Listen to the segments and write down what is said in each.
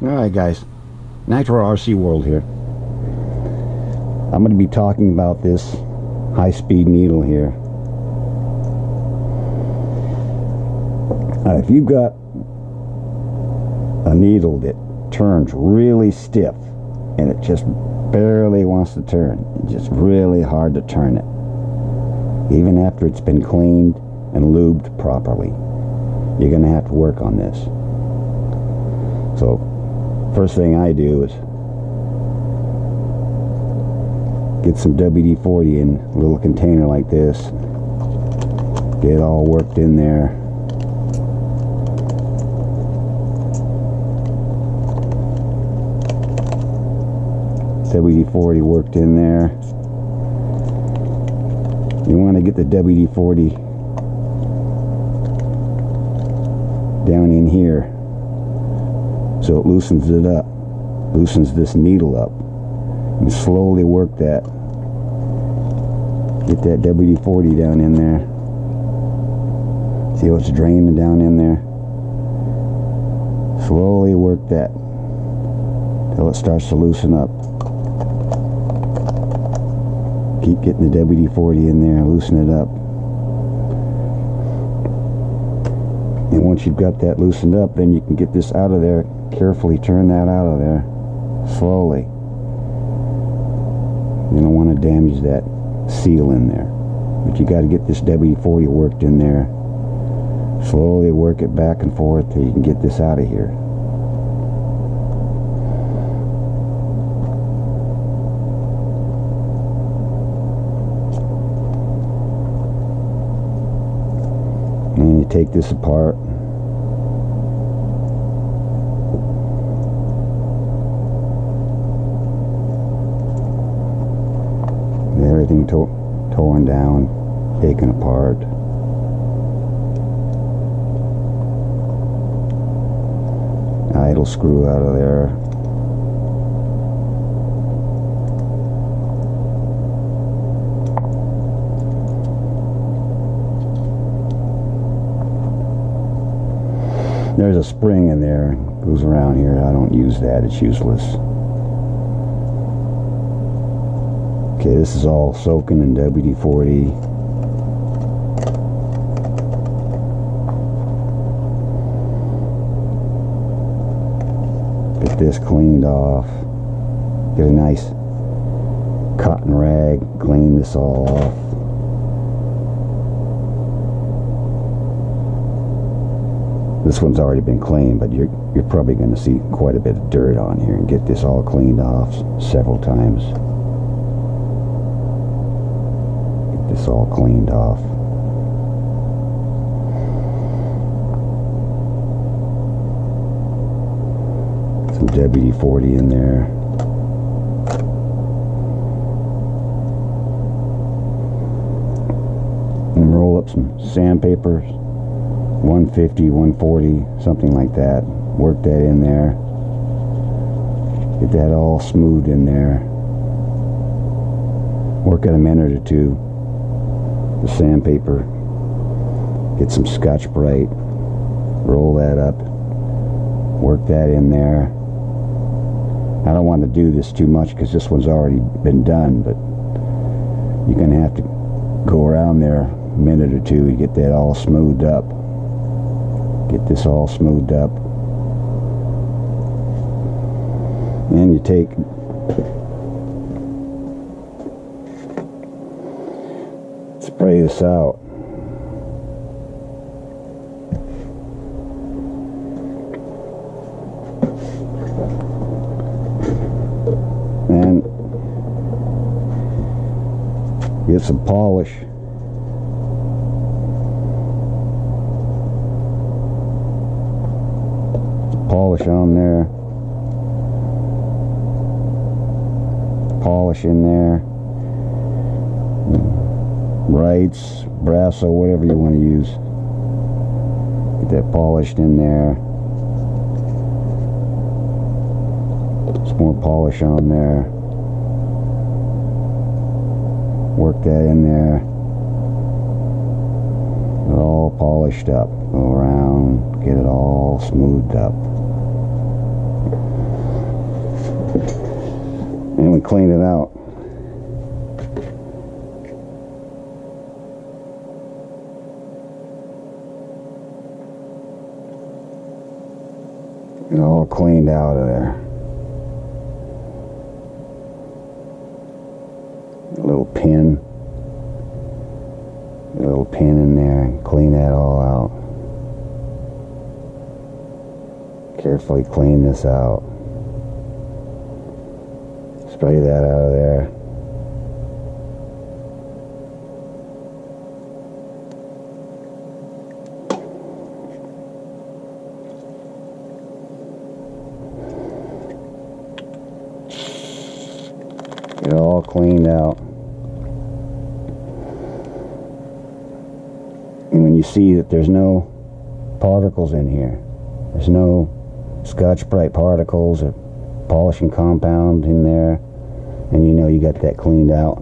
Alright guys, Nitro RC World here. I'm going to be talking about this high-speed needle here. If you've got a needle that turns really stiff and it just barely wants to turn, it's just really hard to turn it, even after it's been cleaned and lubed properly, you're going to have to work on this. So first thing I do is get some WD-40 in a little container like this, get it all worked in there. WD-40 worked in there. You want to get the WD-40 down in here so it loosens it up, loosens this needle up. You slowly work that. Get that WD-40 down in there. See how it's draining down in there? Slowly work that till it starts to loosen up. Keep getting the WD-40 in there, loosen it up. And once you've got that loosened up, then you can get this out of there. Carefully turn that out of there. Slowly. You don't want to damage that seal in there. But you got to get this WD-40 worked in there. Slowly work it back and forth till you can get this out of here. And you take this apart. Everything torn down, taken apart. Idle screw out of there. There's a spring in there, goes around here. I don't use that, it's useless. Okay, this is all soaking in WD-40. Get this cleaned off. Get a nice cotton rag, clean this all off. This one's already been cleaned, but you're probably going to see quite a bit of dirt on here, and get this all cleaned off several times. Get this all cleaned off. Some WD-40 in there. And roll up some sandpaper. 150, 140, something like that. Work that in there. Get that all smoothed in there. Work it a minute or two. The sandpaper. Get some Scotch-Brite. Roll that up. Work that in there. I don't want to do this too much because this one's already been done, but you're going to have to go around there a minute or two to get that all smoothed up. Get this all smoothed up. And you take spray this out. And get some polish. Polish on there, polish in there, Wrights, Brasso, whatever you want to use. Get that polished in there. Some more polish on there. Work that in there. Get it all polished up. Go around, get it all smoothed up. clean it out. Get it all cleaned out of there. A little pin in there, and clean that all out. Carefully clean this out. Spray that out of there. Get it all cleaned out. And when you see that there's no particles in here, there's no Scotch-Brite particles or polishing compound in there, and you know you got that cleaned out.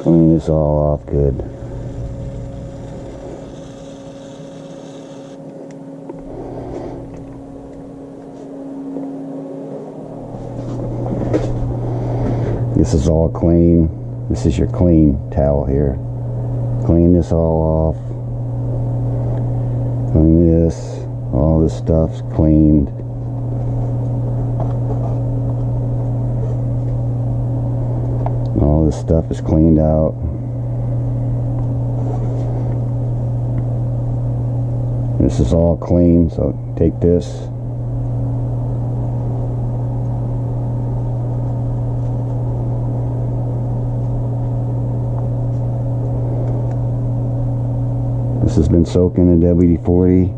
Clean this all off good. This is all clean. This is your clean towel here. Clean this all off. Clean this. All this stuff's cleaned. All this stuff is cleaned out. This is all clean, so take this. This has been soaking in WD-40.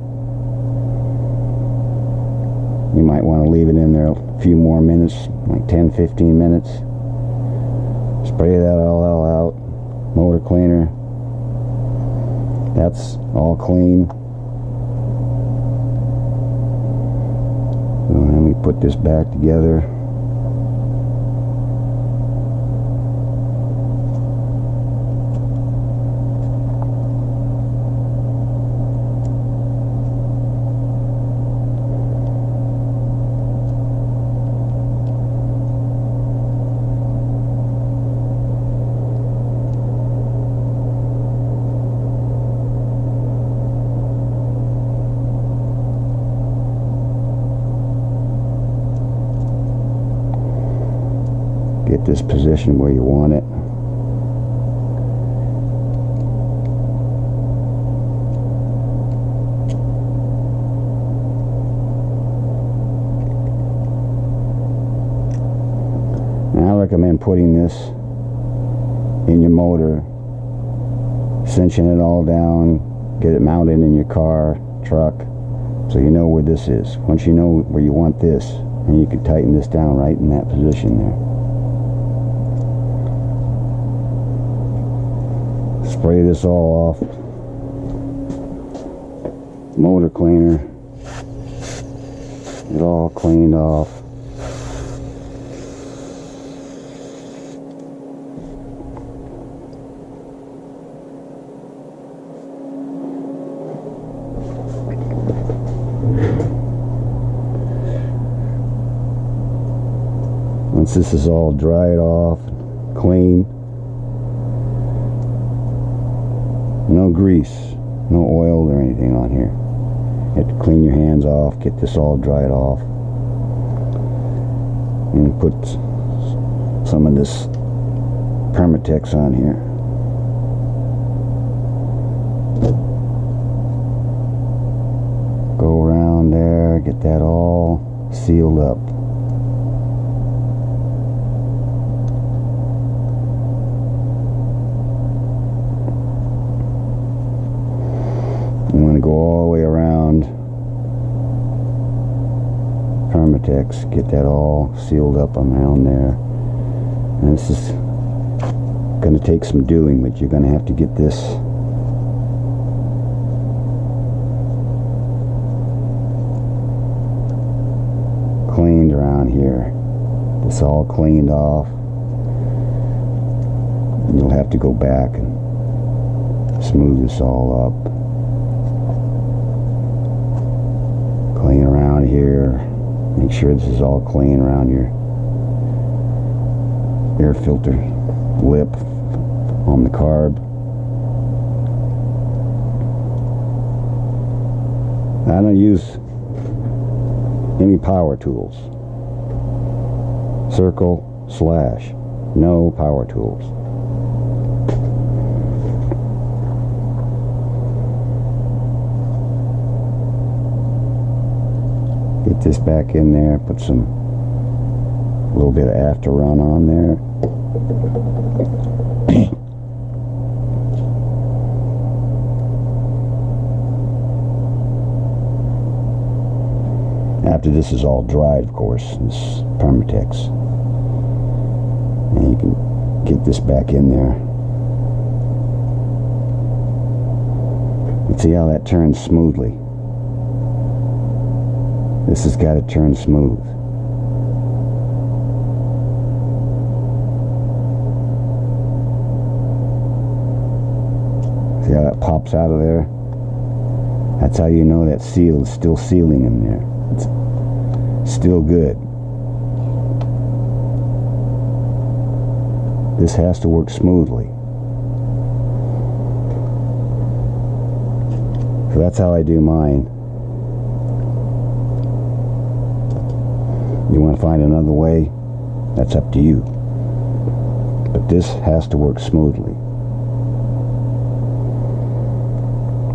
You might want to leave it in there a few more minutes, like 10-15 minutes. Spray that all out. Motor cleaner. That's all clean. So let me put this back together. Get this position where you want it. Now I recommend putting this in your motor, cinching it all down, get it mounted in your car, truck, so you know where this is. Once you know where you want this, then you can tighten this down right in that position there. Spray this all off. Motor cleaner. Get it all cleaned off. Once this is all dried off, clean, no grease, no oil or anything on here. You have to clean your hands off, get this all dried off, and put some of this Permatex on here. Go around there, get that all sealed up. You want to go all the way around Permatex, get that all sealed up around there. And this is going to take some doing, but you're going to have to get this cleaned around here. This all cleaned off. And you'll have to go back and smooth this all up. Clean around here. Make sure this is all clean around your air filter lip on the carb. I don't use any power tools. Circle, slash, no power tools. Get this back in there, put a little bit of after run on there. After this is all dried, of course, this Permatex. And you can get this back in there. And see how that turns smoothly. This has got to turn smooth. See how that pops out of there? That's how you know that seal is still sealing in there. It's still good. This has to work smoothly. So that's how I do mine. You want to find another way? That's up to you. But this has to work smoothly.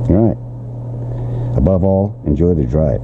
Alright. Above all, enjoy the drive.